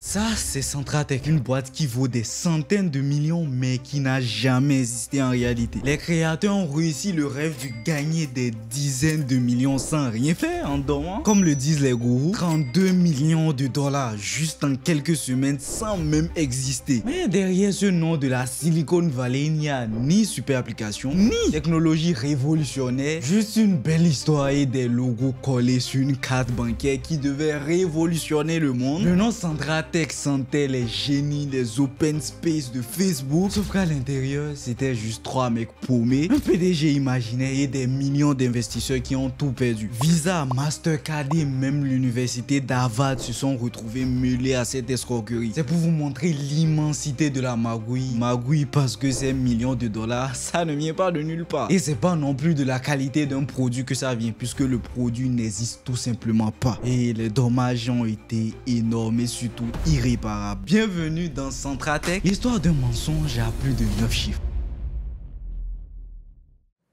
Ça, c'est Centratech, une boîte qui vaut des centaines de millions mais qui n'a jamais existé en réalité. Les créateurs ont réussi le rêve de gagner des dizaines de millions sans rien faire en dormant. Comme le disent les gourous, 32 millions de dollars juste en quelques semaines sans même exister. Mais derrière ce nom de la Silicon Valley, il n'y a ni super application, ni technologie révolutionnaire, juste une belle histoire et des logos collés sur une carte bancaire qui devait révolutionner le monde. Le nom Centratech sentait les génies des open space de Facebook, sauf qu'à l'intérieur c'était juste 3 mecs paumés, un PDG imaginaire et des millions d'investisseurs qui ont tout perdu. Visa, Mastercard et même l'université d'Harvard se sont retrouvés mêlés à cette escroquerie. C'est pour vous montrer l'immensité de la magouille. Magouille parce que ces millions de dollars, ça ne vient pas de nulle part. Et c'est pas non plus de la qualité d'un produit que ça vient, puisque le produit n'existe tout simplement pas. Et les dommages ont été énormes et surtout irréparable. Bienvenue dans Centratech, l'histoire d'un mensonge à plus de 9 chiffres.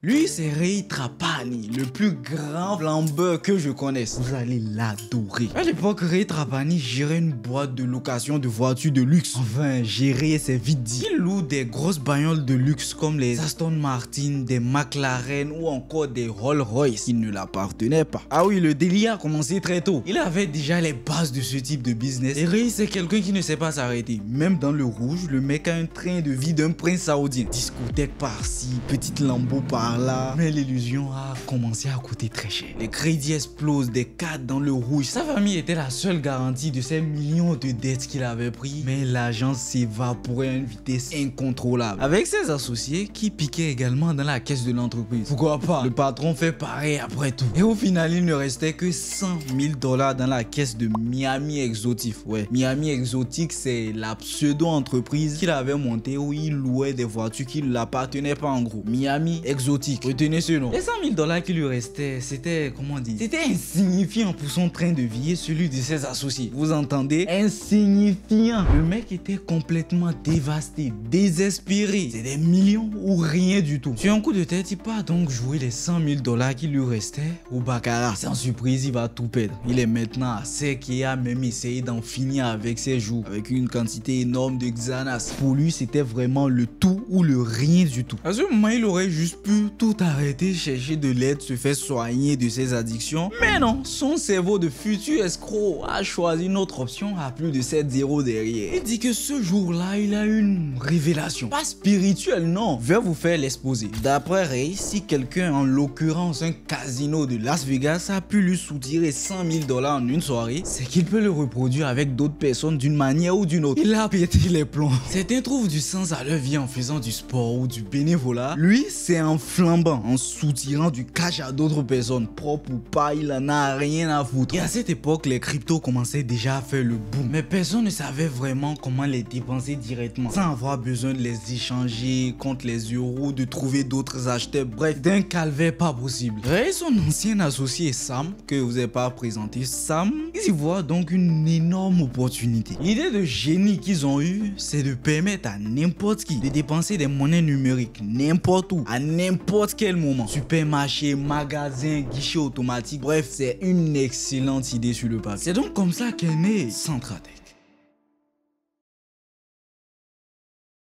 Lui, c'est Ray Trapani, le plus grand flambeur que je connaisse. Vous allez l'adorer. À l'époque, Ray Trapani gérait une boîte de location de voitures de luxe. Enfin, gérer, c'est vite dit. Il loue des grosses bagnoles de luxe comme les Aston Martin, des McLaren ou encore des Rolls-Royce qui ne l'appartenaient pas. Ah oui, le délire a commencé très tôt. Il avait déjà les bases de ce type de business. Et Ray, c'est quelqu'un qui ne sait pas s'arrêter. Même dans le rouge, le mec a un train de vie d'un prince saoudien. Discothèque par-ci, petite lambeau par là, mais l'illusion a commencé à coûter très cher. Les crédits explosent, des cartes dans le rouge. Sa famille était la seule garantie de ces millions de dettes qu'il avait pris, mais l'argent s'évaporait à une vitesse incontrôlable. Avec ses associés qui piquaient également dans la caisse de l'entreprise. Pourquoi pas? Le patron fait pareil après tout. Et au final, il ne restait que 100 000 $ dans la caisse de Miami Exotic. Ouais, Miami Exotic, c'est la pseudo-entreprise qu'il avait montée où il louait des voitures qui ne l'appartenaient pas en gros. Miami Exotic. Retenez ce nom. Les 100 000 $ qui lui restaient, c'était, comment dire, c'était insignifiant pour son train de vie et celui de ses associés. Vous entendez? Insignifiant. Le mec était complètement dévasté, désespéré. C'est des millions ou rien du tout. Sur un coup de tête, il part donc jouer les 100 000 $ qui lui restaient au baccarat. Sans surprise, il va tout perdre. Il est maintenant à sec et a même essayé d'en finir avec ses jours, avec une quantité énorme de Xanax. Pour lui, c'était vraiment le tout ou le rien du tout. À ce moment, il aurait juste pu tout arrêter, chercher de l'aide, se faire soigner de ses addictions. Mais non, son cerveau de futur escroc a choisi une autre option à plus de 7 zéros derrière. Il dit que ce jour-là, il a une révélation. Pas spirituelle, non. Je vais vous faire l'exposer. D'après Ray, si quelqu'un, en l'occurrence un casino de Las Vegas, a pu lui soutirer 100 000 $ en une soirée, c'est qu'il peut le reproduire avec d'autres personnes d'une manière ou d'une autre. Il a pété les plombs. Certains trouvent du sens à leur vie en faisant du sport ou du bénévolat. Lui, c'est un flambant, en soutirant du cash à d'autres personnes, propre ou pas, il en a rien à foutre. Et à cette époque, les cryptos commençaient déjà à faire le boom, mais personne ne savait vraiment comment les dépenser directement, sans avoir besoin de les échanger contre les euros, de trouver d'autres acheteurs, bref, d'un calvaire pas possible. Et son ancien associé Sam, que vous n'avez pas présenté, Sam, ils y voient donc une énorme opportunité. L'idée de génie qu'ils ont eue, c'est de permettre à n'importe qui de dépenser des monnaies numériques, n'importe où, à n'importe quel moment. Supermarché, magasin, guichet automatique, bref, c'est une excellente idée sur le papier. C'est donc comme ça qu'est né Centratech.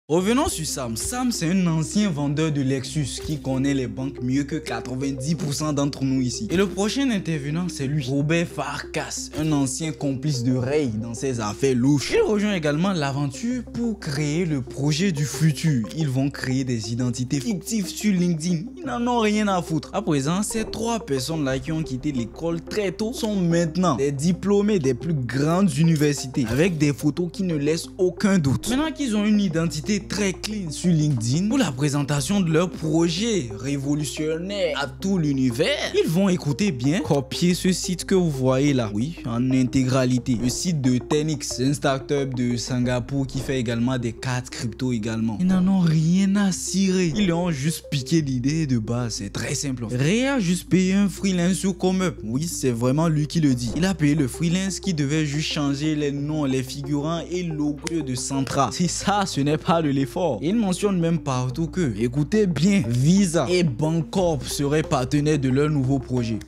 Revenons sur Sam. Sam, c'est un ancien vendeur de Lexus qui connaît les banques mieux que 90% d'entre nous ici. Et le prochain intervenant, c'est lui, Robert Farkas, un ancien complice de Ray dans ses affaires louches. Il rejoint également l'aventure pour créer le projet du futur. Ils vont créer des identités fictives sur LinkedIn. Ils n'en ont rien à foutre. À présent, ces 3 personnes-là qui ont quitté l'école très tôt sont maintenant des diplômés des plus grandes universités avec des photos qui ne laissent aucun doute. Maintenant qu'ils ont une identité très clean sur LinkedIn pour la présentation de leur projet révolutionnaire à tout l'univers, ils vont, écouter bien, copier ce site que vous voyez là, oui, en intégralité. Le site de Tenix, une startup de Singapour qui fait également des cartes crypto également. Ils n'en ont rien à cirer. Ils ont juste piqué l'idée de base. C'est très simple. Ray a juste payé un freelance sur ComeUp. Oui, c'est vraiment lui qui le dit. Il a payé le freelance qui devait juste changer les noms, les figurants et le logo de Centra. C'est ça, ce n'est pas de l'effort. Il mentionne même partout que, écoutez bien, Visa et Bancorp seraient partenaires de leur nouveau projet.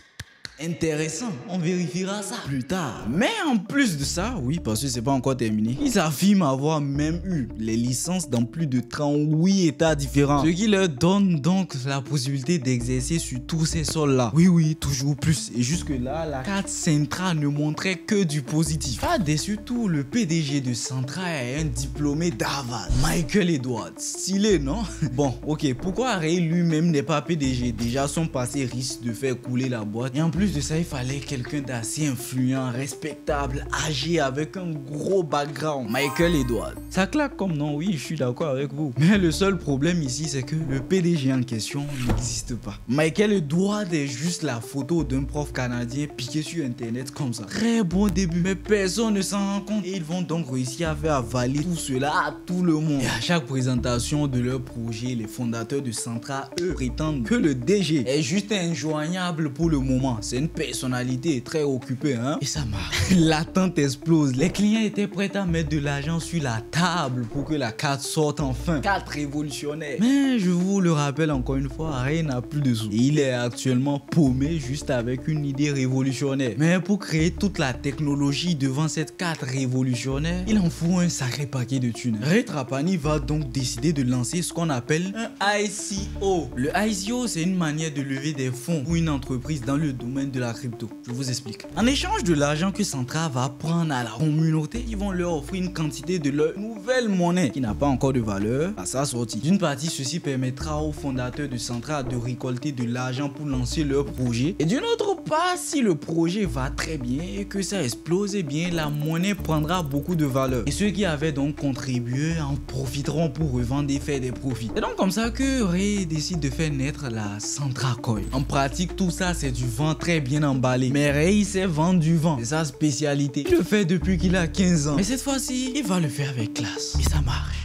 Intéressant, on vérifiera ça plus tard. Mais en plus de ça, oui, parce que c'est pas encore terminé, ils affirment avoir même eu les licences dans plus de 38 états différents. Ce qui leur donne donc la possibilité d'exercer sur tous ces sols-là. Oui, toujours plus. Et jusque-là, la carte Centra ne montrait que du positif. Par-dessus tout, le PDG de Centra est un diplômé d'Harvard, Michael Edwards. Stylé, non? Bon, ok, pourquoi Ray lui-même n'est pas PDG? Déjà, son passé risque de faire couler la boîte. Et en plus de ça, il fallait quelqu'un d'assez influent, respectable, âgé, avec un gros background. Michael Edwards. Ça claque comme nom, oui, je suis d'accord avec vous. Mais le seul problème ici, c'est que le PDG en question n'existe pas. Michael Edwards est juste la photo d'un prof canadien piqué sur internet comme ça. Très bon début, mais personne ne s'en rend compte. Et ils vont donc réussir à faire avaler tout cela à tout le monde. Et à chaque présentation de leur projet, les fondateurs de Centra, eux, prétendent que le DG est juste injoignable pour le moment. C'est une personnalité très occupée, hein. Et ça marche. L'attente explose. Les clients étaient prêts à mettre de l'argent sur la table pour que la carte sorte enfin. Carte révolutionnaire. Mais je vous le rappelle encore une fois, Ray n'a plus de sous. Et il est actuellement paumé juste avec une idée révolutionnaire. Mais pour créer toute la technologie devant cette carte révolutionnaire, il en faut un sacré paquet de thunes. Ray Trapani va donc décider de lancer ce qu'on appelle un ICO. Le ICO, c'est une manière de lever des fonds pour une entreprise dans le domaine de la crypto. Je vous explique. En échange de l'argent que Centra va prendre à la communauté, ils vont leur offrir une quantité de leur nouvelle monnaie qui n'a pas encore de valeur à sa sortie. D'une partie, ceci permettra aux fondateurs de Centra de récolter de l'argent pour lancer leur projet. Et d'une autre part, si le projet va très bien et que ça explose, eh bien la monnaie prendra beaucoup de valeur. Et ceux qui avaient donc contribué en profiteront pour revendre et faire des profits. C'est donc comme ça que Ray décide de faire naître la Centra Coin. En pratique, tout ça c'est du vent très bien emballé. Mais Ray sait vendre du vent. C'est sa spécialité. Il le fait depuis qu'il a 15 ans. Mais cette fois-ci, il va le faire avec classe. Et ça marche.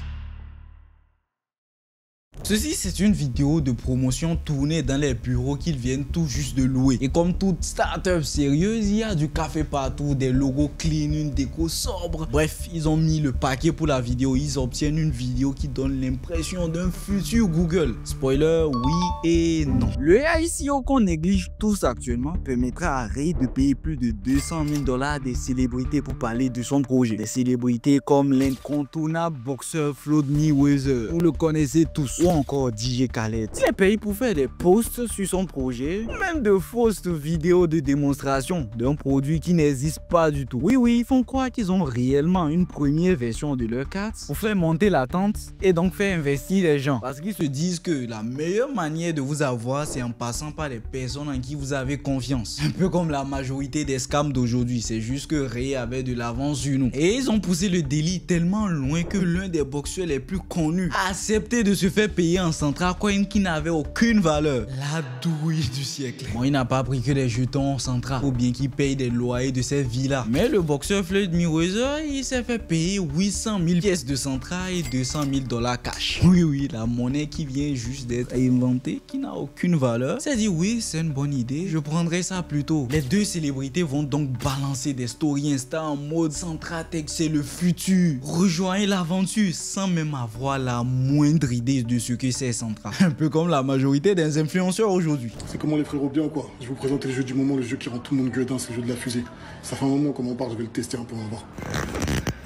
Ceci, c'est une vidéo de promotion tournée dans les bureaux qu'ils viennent tout juste de louer. Et comme toute start-up sérieuse, il y a du café partout, des logos clean, une déco sobre. Bref, ils ont mis le paquet pour la vidéo. Ils obtiennent une vidéo qui donne l'impression d'un futur Google. Spoiler, oui et non. Le ICO qu'on néglige tous actuellement permettra à Ray de payer plus de 200 000 $ à des célébrités pour parler de son projet. Des célébrités comme l'incontournable boxeur Floyd Mayweather. Vous le connaissez tous. Ou encore DJ Khaled. Il est payé pour faire des posts sur son projet, même de fausses vidéos de démonstration d'un produit qui n'existe pas du tout. Oui, ils font croire qu'ils ont réellement une première version de leur carte pour faire monter l'attente et donc faire investir les gens. Parce qu'ils se disent que la meilleure manière de vous avoir, c'est en passant par les personnes en qui vous avez confiance. Un peu comme la majorité des scams d'aujourd'hui. C'est juste que Ray avait de l'avance sur nous. Et ils ont poussé le délit tellement loin que l'un des boxeurs les plus connus a accepté de se faire payer en Centra Coin qui n'avait aucune valeur. La douille du siècle. Bon, il n'a pas pris que des jetons Centra ou bien qu'il paye des loyers de ces villas. Mais le boxeur Floyd Mayweather, il s'est fait payer 800 000 pièces de Centra et 200 000 $ cash. Oui, la monnaie qui vient juste d'être inventée, qui n'a aucune valeur. C'est dit oui, c'est une bonne idée, je prendrai ça plus tôt. Les deux célébrités vont donc balancer des stories Insta en mode Centra Tech, c'est le futur. Rejoignez l'aventure sans même avoir la moindre idée de ce que c'est Centra. Un peu comme la majorité des influenceurs aujourd'hui. C'est comment les frérots, bien ou quoi? Je vous présente le jeu du moment, le jeu qui rend tout le monde gueudin, c'est le jeu de la fusée. Ça fait un moment qu'on m'en parle, je vais le tester un peu, on va voir.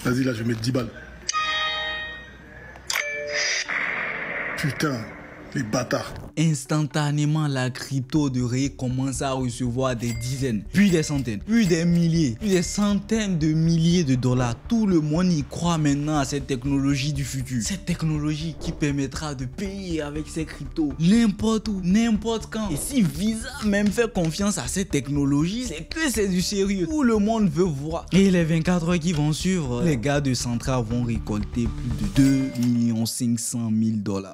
Vas-y là, je vais mettre 10 balles. Putain, les bâtards. Instantanément, la crypto de Ray commence à recevoir des dizaines, puis des centaines, puis des milliers, puis des centaines de milliers de dollars. Tout le monde y croit maintenant à cette technologie du futur. Cette technologie qui permettra de payer avec ces cryptos n'importe où, n'importe quand. Et si Visa même fait confiance à cette technologie, c'est que c'est du sérieux. Tout le monde veut voir. Et les 24 heures qui vont suivre, les gars de Centra vont récolter plus de 2 500 000 $.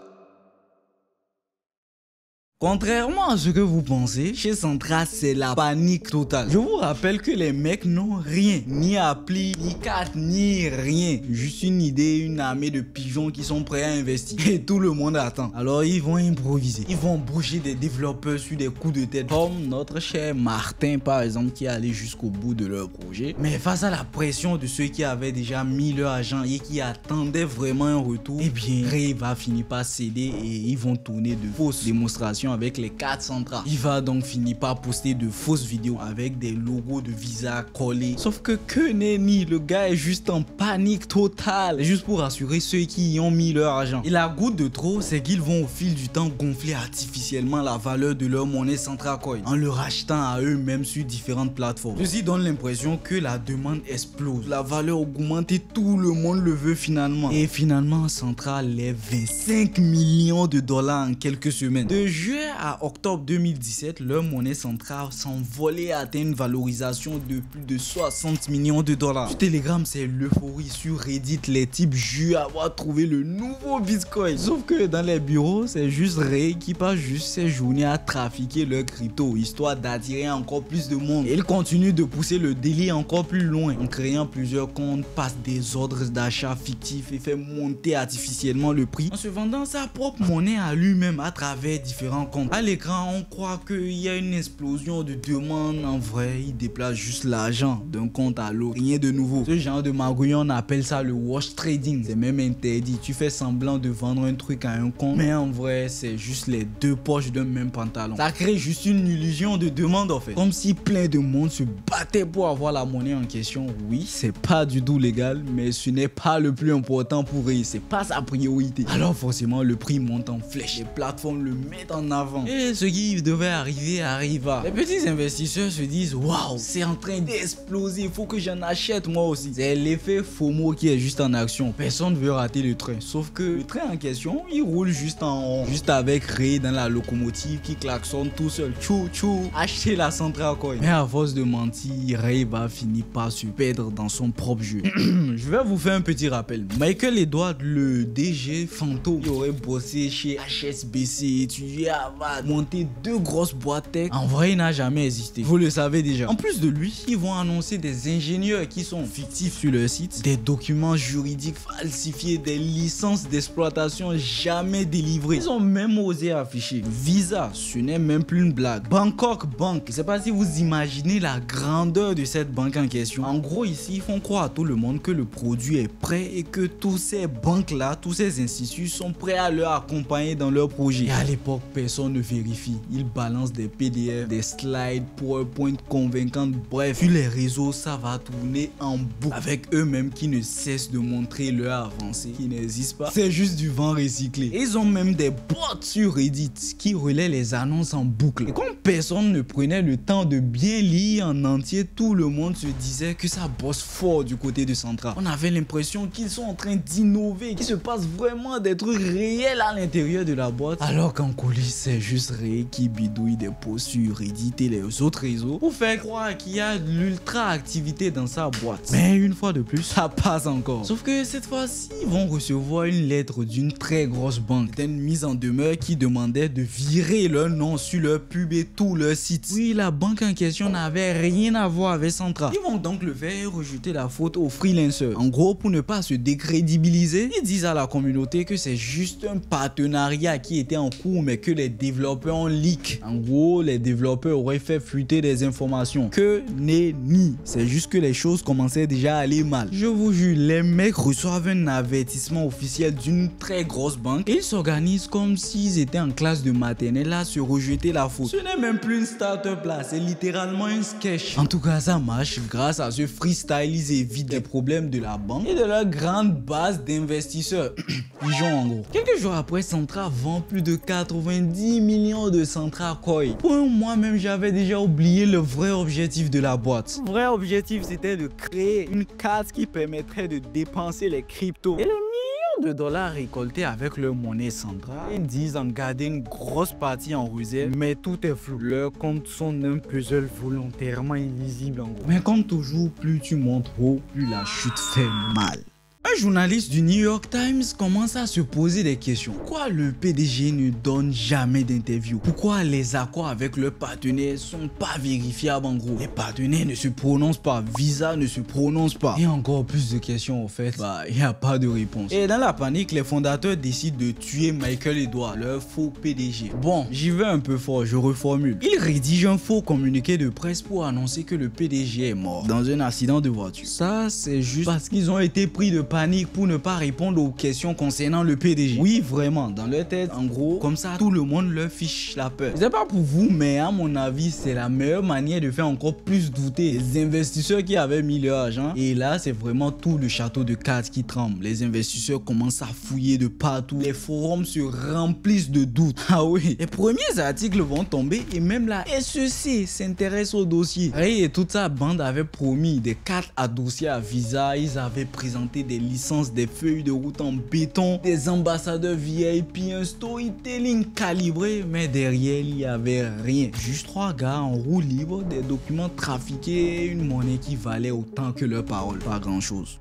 Contrairement à ce que vous pensez, chez Centra, c'est la panique totale. Je vous rappelle que les mecs n'ont rien, ni appli, ni carte, ni rien. Juste une idée, une armée de pigeons qui sont prêts à investir. Et tout le monde attend. Alors ils vont improviser. Ils vont embaucher des développeurs sur des coups de tête. Comme notre cher Martin par exemple, qui est allé jusqu'au bout de leur projet. Mais face à la pression de ceux qui avaient déjà mis leur argent et qui attendaient vraiment un retour, eh bien Ray va finir par céder et ils vont tourner de fausses démonstrations conversation avec les 4 Centra. Il va donc finir par poster de fausses vidéos avec des logos de Visa collés. Sauf que nenni, le gars est juste en panique totale, juste pour rassurer ceux qui y ont mis leur argent. Et la goutte de trop, c'est qu'ils vont au fil du temps gonfler artificiellement la valeur de leur monnaie Centra Coin en le rachetant à eux-mêmes sur différentes plateformes. Ceci donne l'impression que la demande explose, la valeur augmente et tout le monde le veut finalement. Et finalement, Centra lève 25 millions de dollars en quelques semaines. De juillet à octobre 2017, leur monnaie Centra s'envolait et atteint une valorisation de plus de 60 millions de dollars. Sur Telegram, c'est l'euphorie. Sur Reddit, les types jurent avoir trouvé le nouveau Bitcoin. Sauf que dans les bureaux, c'est juste Ray qui passe juste ses journées à trafiquer leur crypto, histoire d'attirer encore plus de monde. Et il continue de pousser le délire encore plus loin en créant plusieurs comptes, passe des ordres d'achat fictifs et fait monter artificiellement le prix en se vendant sa propre monnaie à lui-même à travers différents comptes. À l'écran, on croit qu'il y a une explosion de demandes. En vrai, il déplace juste l'argent d'un compte à l'autre. Rien de nouveau. Ce genre de magouille, on appelle ça le wash trading. C'est même interdit. Tu fais semblant de vendre un truc à un compte, mais en vrai, c'est juste les deux poches d'un même pantalon. Ça crée juste une illusion de demande en fait. Comme si plein de monde se battait pour avoir la monnaie en question. Oui, c'est pas du tout légal, mais ce n'est pas le plus important pour eux. C'est pas sa priorité. Alors forcément, le prix monte en flèche. Les plateformes le mettent en avant. Et ce qui devait arriver arriva. Les petits investisseurs se disent waouh, c'est en train d'exploser. Il faut que j'en achète moi aussi. C'est l'effet FOMO qui est juste en action. Personne ne veut rater le train. Sauf que le train en question, il roule juste en rond. Juste avec Ray dans la locomotive qui klaxonne tout seul. Tchou tchou. Achetez la Centra Coin. Mais à force de mentir, Ray va finir par se perdre dans son propre jeu. Je vais vous faire un petit rappel. Michael Edwards, le DG Fanto, qui aurait bossé chez HSBC, étudié à Harvard, monté 2 grosses boîtes tech, en vrai il n'a jamais existé. Vous le savez déjà. En plus de lui, ils vont annoncer des ingénieurs qui sont fictifs sur leur site, des documents juridiques falsifiés, des licences d'exploitation jamais délivrées. Ils ont même osé afficher Visa, ce n'est même plus une blague. Bangkok Bank, je sais pas si vous imaginez la grandeur de cette banque en question. En gros ici, ils font croire à tout le monde que le produit est prêt et que tous ces banques là, tous ces instituts sont prêts à leur accompagner dans leur projet. Et à l'époque, personne ne vérifie. Ils balancent des PDF, des slides, PowerPoint convaincantes. Bref, sur les réseaux, ça va tourner en boucle avec eux-mêmes qui ne cessent de montrer leur avancée qui n'existe pas. C'est juste du vent recyclé. Et ils ont même des bots sur Reddit qui relaient les annonces en boucle. Et comme personne ne prenait le temps de bien lire en entier, tout le monde se disait que ça bosse fort du côté de Centra. On avait l'impression qu'ils sont en train d'innover, qu'il se passe vraiment des trucs réels à l'intérieur de la boîte. Alors qu'en coulisses, c'est juste Ray qui bidouille des posts sur Reddit et les autres réseaux pour faire croire qu'il y a de l'ultra activité dans sa boîte. Mais une fois de plus, ça passe encore. Sauf que cette fois-ci, ils vont recevoir une lettre d'une très grosse banque. C'était une mise en demeure qui demandait de virer leur nom sur leur pub et tout leur site. Oui, la banque en question n'avait rien à voir avec Centra. Ils vont donc le faire et rejeter la faute aux freelancers. En gros, pour ne pas se décrédibiliser, ils disent à la communauté que c'est juste un partenariat qui était en cours mais que les développeurs ont leak. En gros, les développeurs auraient fait fuiter des informations. Que nenni. C'est juste que les choses commençaient déjà à aller mal. Je vous jure, les mecs reçoivent un avertissement officiel d'une très grosse banque et ils s'organisent comme s'ils étaient en classe de maternelle à se rejeter la faute. Ce n'est même plus une start-up là, c'est littéralement un sketch. En tout cas, ça marche grâce à ce freestyle. Ils évitent les problèmes de la banque et de leur grande base d'investisseurs. Pigeons en gros. Quelques jours après, Centra vend plus de 90 millions de Centra Coin. Pour moi-même, j'avais déjà oublié le vrai objectif de la boîte. Le vrai objectif, c'était de créer une carte qui permettrait de dépenser les cryptos. Et le million de dollars récoltés avec leur monnaie Centra, ils disent en garder une grosse partie en réserve, mais tout est flou. Leurs comptes sont un puzzle volontairement illisible en gros. Mais comme toujours, plus tu montes haut, plus la chute fait mal. Un journaliste du New York Times commence à se poser des questions. Pourquoi le PDG ne donne jamais d'interview? Pourquoi les accords avec leurs partenaires sont pas vérifiables en gros? Les partenaires ne se prononcent pas, Visa ne se prononce pas. Et encore plus de questions en fait, il n'y a pas de réponse. Et dans la panique, les fondateurs décident de tuer Michael Edwards, leur faux PDG. Bon, j'y vais un peu fort, je reformule. Ils rédigent un faux communiqué de presse pour annoncer que le PDG est mort dans un accident de voiture. Ça, c'est juste parce qu'ils ont été pris de paniquent pour ne pas répondre aux questions concernant le PDG. Oui, vraiment, dans leur tête, en gros, comme ça, tout le monde leur fiche la peur. C'est pas pour vous, mais à mon avis, c'est la meilleure manière de faire encore plus douter les investisseurs qui avaient mis leur argent. Et là, c'est vraiment tout le château de cartes qui tremble. Les investisseurs commencent à fouiller de partout. Les forums se remplissent de doutes. Ah oui, les premiers articles vont tomber et même la SEC s'intéresse au dossier. Et toute sa bande avait promis des cartes à dossier à Visa. Ils avaient présenté des licences, des feuilles de route en béton, des ambassadeurs VIP, un storytelling calibré, mais derrière il n'y avait rien. Juste 3 gars en roue libre, des documents trafiqués, une monnaie qui valait autant que leurs paroles. Pas grand chose.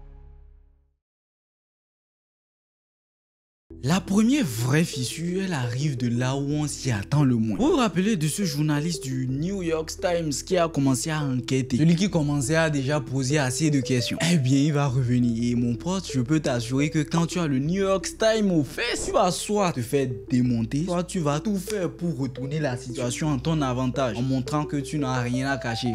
La première vraie fissure, elle arrive de là où on s'y attend le moins. Vous vous rappelez de ce journaliste du New York Times qui a commencé à enquêter? Celui qui commençait à déjà poser assez de questions. Eh bien, il va revenir. Et mon pote, je peux t'assurer que quand tu as le New York Times aux fesses, tu vas soit te faire démonter, soit tu vas tout faire pour retourner la situation en ton avantage, en montrant que tu n'as rien à cacher.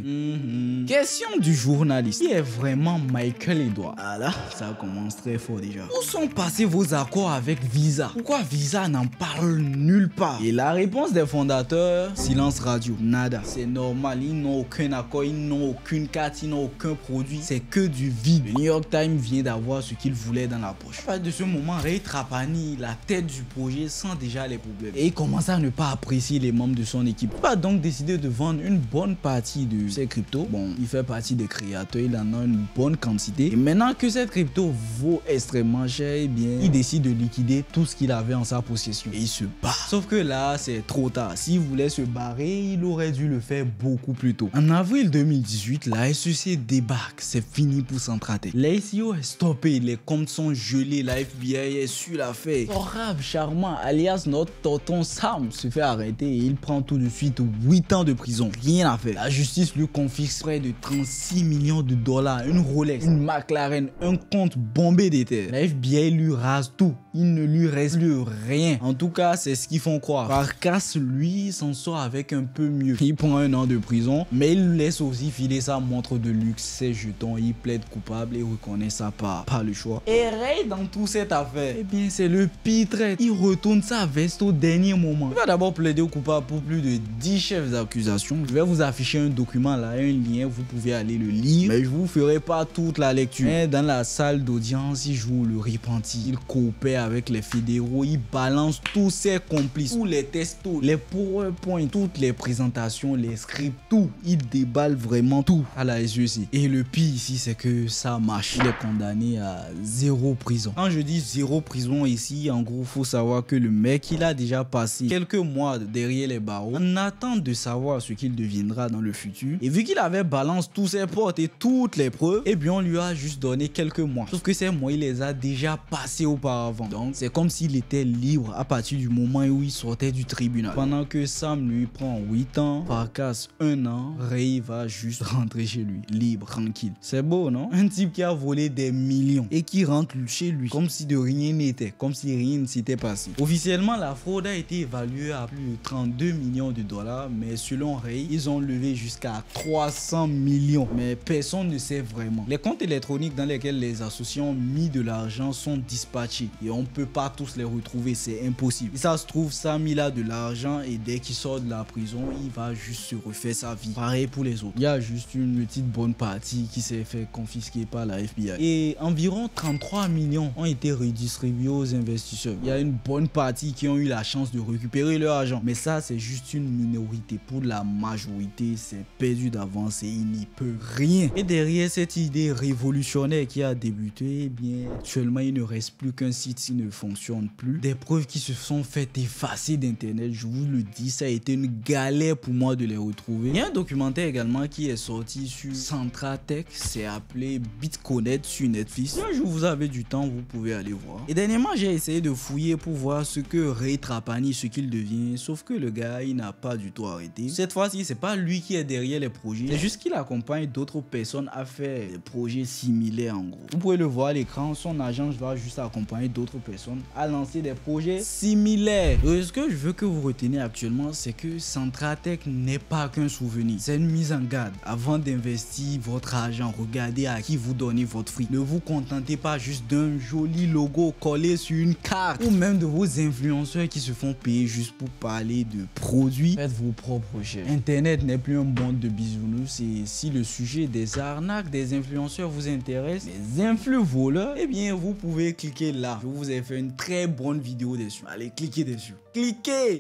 Question du journaliste. Qui est vraiment Michael Edwards? Ah là, ça commence très fort déjà. Où sont passés vos accords avec Visa? Pourquoi Visa n'en parle nulle part? Et la réponse des fondateurs, silence radio, nada. C'est normal, ils n'ont aucun accord, ils n'ont aucune carte, ils n'ont aucun produit, c'est que du vide. Le New York Times vient d'avoir ce qu'il voulait dans la poche. À partir de ce moment, Ray Trapani, la tête du projet, sent déjà les problèmes. Et il commence à ne pas apprécier les membres de son équipe. Il va donc décider de vendre une bonne partie de ses cryptos. Bon, il fait partie des créateurs, il en a une bonne quantité. Et maintenant que cette crypto vaut extrêmement cher, eh bien, il décide de liquider tout ce qu'il avait en sa possession et il se barre. Sauf que là, c'est trop tard. S'il voulait se barrer, il aurait dû le faire beaucoup plus tôt. En avril 2018, la SEC débarque. C'est fini pour Centratec. L'ICO est stoppé, les comptes sont gelés, la FBI est sur l'affaire. Sorab charmant, alias notre tonton Sam, se fait arrêter et il prend tout de suite 8 ans de prison. Rien à faire. La justice lui confisque près de 36 millions de dollars, une Rolex, une McLaren, un compte bombé d'éther. La FBI lui rase tout. Il ne lui reste plus rien. En tout cas, c'est ce qu'ils font croire. Farkas, lui, s'en sort avec un peu mieux. Il prend 1 an de prison, mais il laisse aussi filer sa montre de luxe, ses jetons. Il plaide coupable et reconnaît sa part. Pas le choix. Et Ray, dans toute cette affaire, eh bien, c'est le pire trait. Il retourne sa veste au dernier moment. Il va d'abord plaider coupable pour plus de 10 chefs d'accusation. Je vais vous afficher un document là, un lien, vous pouvez aller le lire. Mais je vous ferai pas toute la lecture. Mais dans la salle d'audience, il joue le repenti. Il coopère avec les fédéraux, il balance tous ses complices, tous les textos, les PowerPoint, toutes les présentations, les scripts, tout. Il déballe vraiment tout à la SEC. Et le pire ici, c'est que ça marche. Il est condamné à 0 prison. Quand je dis 0 prison ici, en gros, faut savoir que le mec, il a déjà passé quelques mois derrière les barreaux en attendant de savoir ce qu'il deviendra dans le futur. Et vu qu'il avait balancé tous ses potes et toutes les preuves, eh bien, on lui a juste donné quelques mois. Sauf que ces mois, il les a déjà passés auparavant. Donc, c'est comme s'il était libre à partir du moment où il sortait du tribunal. Pendant que Sam lui prend 8 ans, Farkas 1 an, Ray va juste rentrer chez lui, libre, tranquille. C'est beau, non? Un type qui a volé des millions et qui rentre chez lui comme si de rien n'était, comme si rien ne s'était passé. Officiellement, la fraude a été évaluée à plus de 32 millions de dollars, mais selon Ray, ils ont levé jusqu'à 300 millions. Mais personne ne sait vraiment. Les comptes électroniques dans lesquels les associés ont mis de l'argent sont dispatchés et on peut pas tous les retrouver, c'est impossible. Et ça se trouve, Sam il a de l'argent et dès qu'il sort de la prison, il va juste se refaire sa vie. Pareil pour les autres. Il y a juste une petite bonne partie qui s'est fait confisquer par la FBI. Et environ 33 millions ont été redistribués aux investisseurs. Il y a une bonne partie qui ont eu la chance de récupérer leur argent. Mais ça, c'est juste une minorité. Pour la majorité, c'est perdu d'avance et il n'y peut rien. Et derrière cette idée révolutionnaire qui a débuté, eh bien, actuellement, il ne reste plus qu'un site qui ne fonctionne plus. Des preuves qui se sont fait effacer d'internet, je vous le dis, ça a été une galère pour moi de les retrouver. Il y a un documentaire également qui est sorti sur Centratec, c'est appelé BitConnect sur Netflix. Si un jour vous avez du temps, vous pouvez aller voir. Et dernièrement, j'ai essayé de fouiller pour voir ce que Ray Trapani, ce qu'il devient, sauf que le gars, il n'a pas du tout arrêté. Cette fois-ci, c'est pas lui qui est derrière les projets, c'est juste qu'il accompagne d'autres personnes à faire des projets similaires en gros. Vous pouvez le voir à l'écran, son agence va juste accompagner d'autres personnes personnes à lancer des projets similaires. Ce que je veux que vous reteniez actuellement, c'est que Centratech n'est pas qu'un souvenir. C'est une mise en garde. Avant d'investir votre argent, regardez à qui vous donnez votre fric. Ne vous contentez pas juste d'un joli logo collé sur une carte ou même de vos influenceurs qui se font payer juste pour parler de produits. Faites vos propres recherches. Internet n'est plus un monde de bisounours et si le sujet des arnaques des influenceurs vous intéresse, les influx voleurs, eh bien vous pouvez cliquer là. Je vous ai fait une très bonne vidéo dessus. Allez, cliquez dessus. Cliquez!